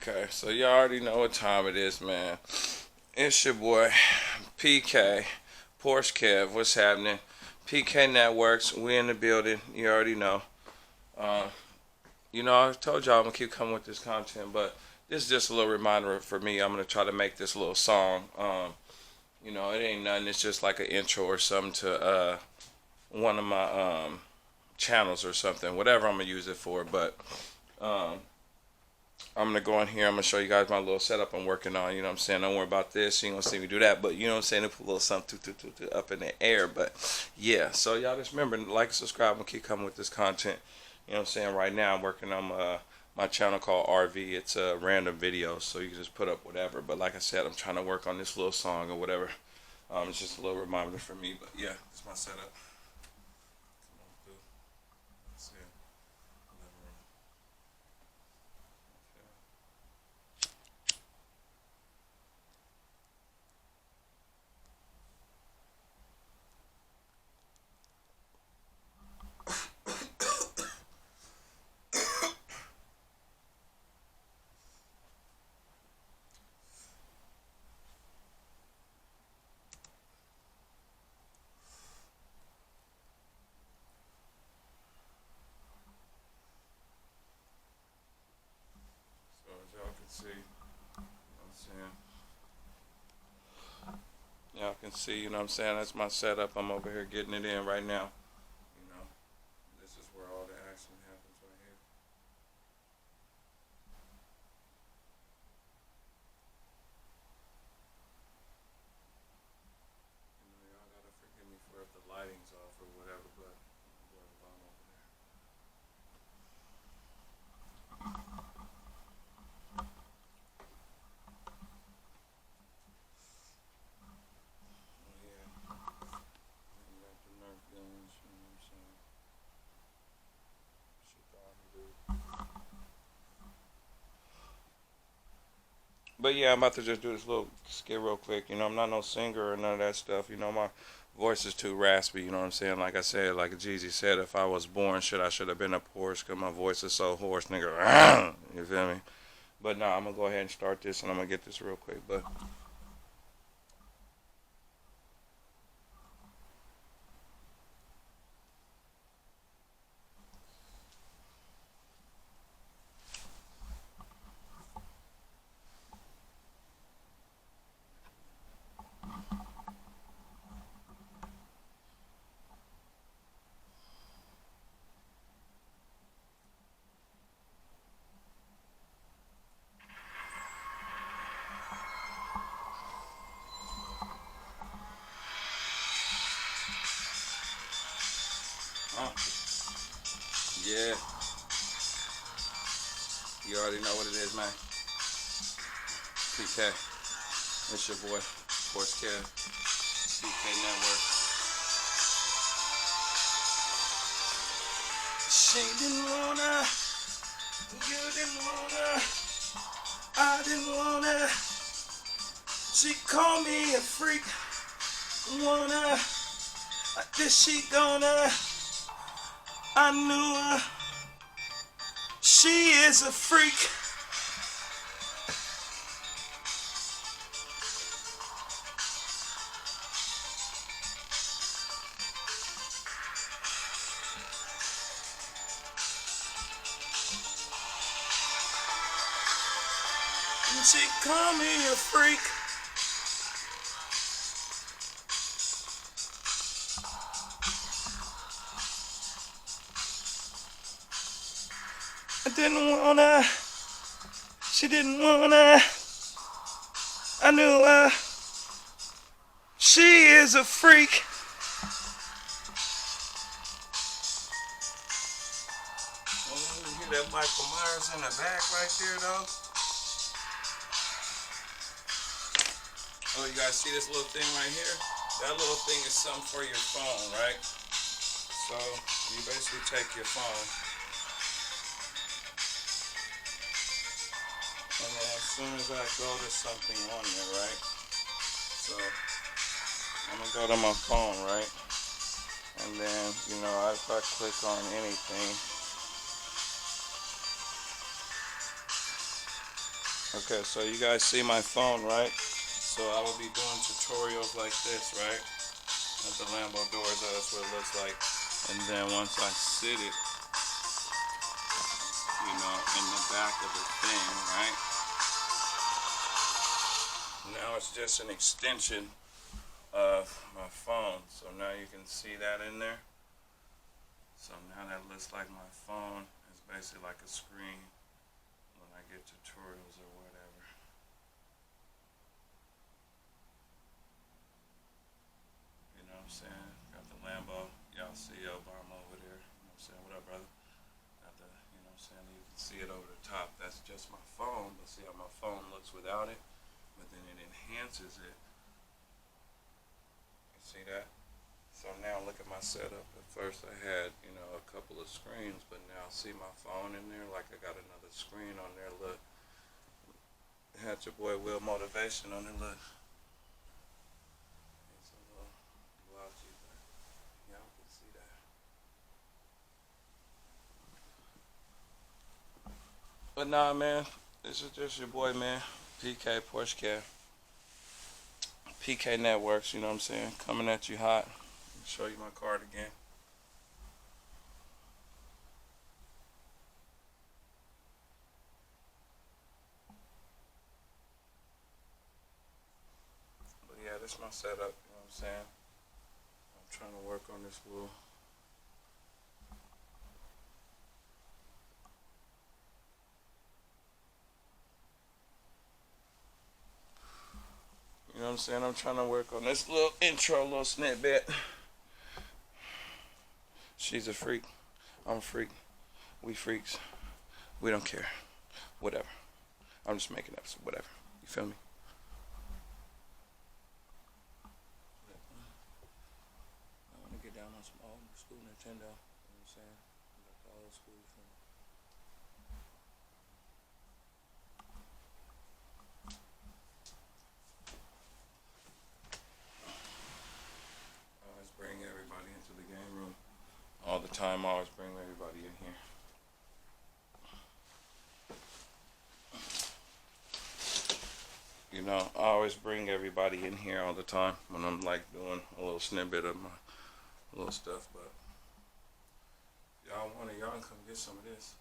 Okay, so you already know what time it is, man. It's your boy PK, Porsche Kev. What's happening? PK Networks. We in the building. You already know. Uh, I told y'all I'm gonna keep coming with this content, but this is just a little reminder for me. I'm gonna try to make this little song. It ain't nothing. It's just like an intro or something to one of my channels or something. Whatever I'm gonna use it for, but. Um, I'm gonna go in here. I'm gonna show you guys my little setup I'm working on. You know what I'm saying? Don't worry about this. You ain't gonna see me do that. But you know what I'm saying? To put a little something up in the air. But yeah. So y'all just remember, like, subscribe, and keep coming with this content. You know what I'm saying? Right now I'm working on my channel called RV. It's a random video, so you can just put up whatever. But like I said, I'm trying to work on this little song or whatever. It's just a little reminder for me. But yeah, it's my setup. So as y'all can see, you know what I'm saying? Y'all can see, you know what I'm saying? That's my setup. I'm over here getting it in right now. You know, this is where all the action happens right here. Y'all gotta forgive me for if the lighting's off or whatever, but I'm going on over there. Oh yeah, we got the Nerf guns, you know what I'm saying? Shit all do. But yeah, I'm about to just do this little skit real quick. I'm not no singer or none of that stuff. My voice is too raspy. You know what I'm saying? Like I said, like Jeezy said, if I was born, I should have been a Porsche because my voice is so hoarse, nigga. You feel me? But no, I'm gonna go ahead and start this, and I'm gonna get this real quick. But uh, yeah, you already know what it is, man. PK, it's your boy, Porsche Cat, PK Network. She didn't wanna, you didn't wanna, I didn't wanna. She called me a freak. Wanna, this she gonna? I knew her. She is a freak. And she called me a freak. I didn't wanna. She didn't wanna. I knew her. She is a freak. Oh, you hear that Michael Myers in the back right there, though? Oh, you guys see this little thing right here? That little thing is something for your phone, right? So you basically take your phone, and then as soon as I go to something on there, right? So I'm gonna go to my phone, right? And then, if I click on anything, Okay, so you guys see my phone, right? So I will be doing tutorials like this, right? At the Lambo doors, that's what it looks like. And then once I sit it, in the back of the thing, right? Now it's just an extension of my phone. So now you can see that in there. So now that looks like my phone. It's basically like a screen when I get tutorials or whatever. You know what I'm saying? Got the Lambo. Y'all see Obama over there. You know what I'm saying? What up, brother? Got the, you know what I'm saying? You can see it over the top. That's just my phone. But see how my phone looks without it? But then it enhances it. You see that? So now look at my setup. At first I had, a couple of screens, but now see my phone in there? Like I got another screen on there. Look. Had your boy Will Motivation on it. Look. It's a little blotchy, but y'all can see that. But nah, man. This is just your boy, man. PK Porsche Cat. PK Networks, you know what I'm saying? Coming at you hot. Show you my card again. But yeah, this is my setup, you know what I'm saying? I'm trying to work on this little. You know what I'm saying? I'm trying to work on this little intro, little snippet. She's a freak. I'm a freak. We freaks. We don't care. Whatever. I'm just making up, so whatever. You feel me? I want to get down on some old school Nintendo. You know what I'm saying? Like the old school, you feel me? I always bring everybody into the game room. All the time, I always bring everybody in here. I always bring everybody in here all the time when I'm like doing a little snippet of my little stuff. But y'all want it, y'all can come get some of this.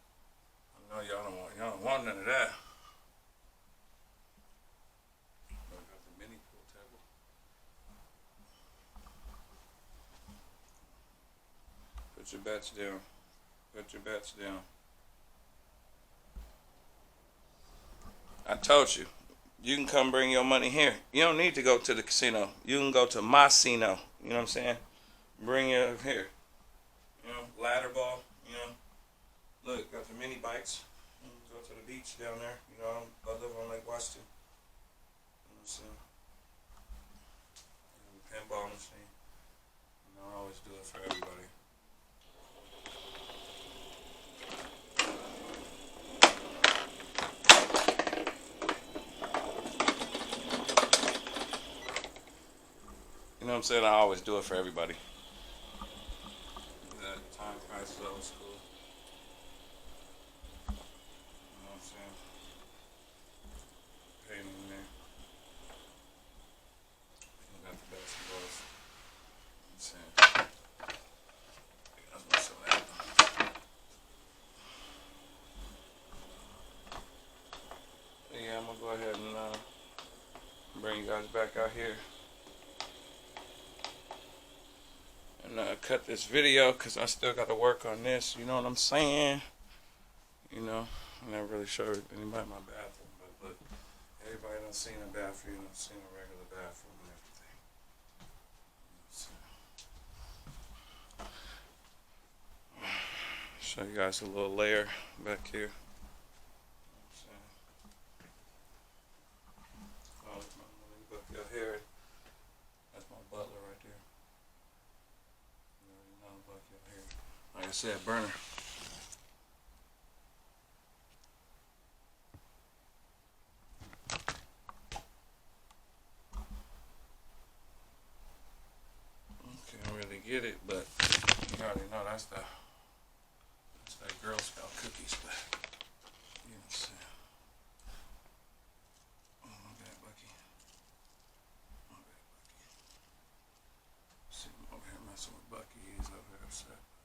I know y'all don't want none of that. I got the mini pool table. Put your bets down. Put your bets down. I told you. You can come bring your money here. You don't need to go to the casino. You can go to my casino. You know what I'm saying? Bring it here. Ladder ball. Look, got the mini bikes. Go to the beach down there. I live on Lake Washington. You know what I'm saying? Pinball machine. I always do it for everybody. You know what I'm saying? I always do it for everybody. That time price is old school. You know what I'm saying? Painting in there. You got the basketballs. You know what I'm saying? That's what's so that. Yeah, I'm gonna go ahead and bring you guys back out here. And cut this video because I still got to work on this. You know what I'm saying? I never really showed anybody my bathroom, but look, everybody done seen a bathroom, done seen a regular bathroom and everything. Show you guys a little layer back here. Oh, let me your hair. That's my butler right there. Like I said, burner. Can't really get it, but you already know that's that Girl Scout cookies. But you know what I'm saying. messing with Bucky. He's over there upset.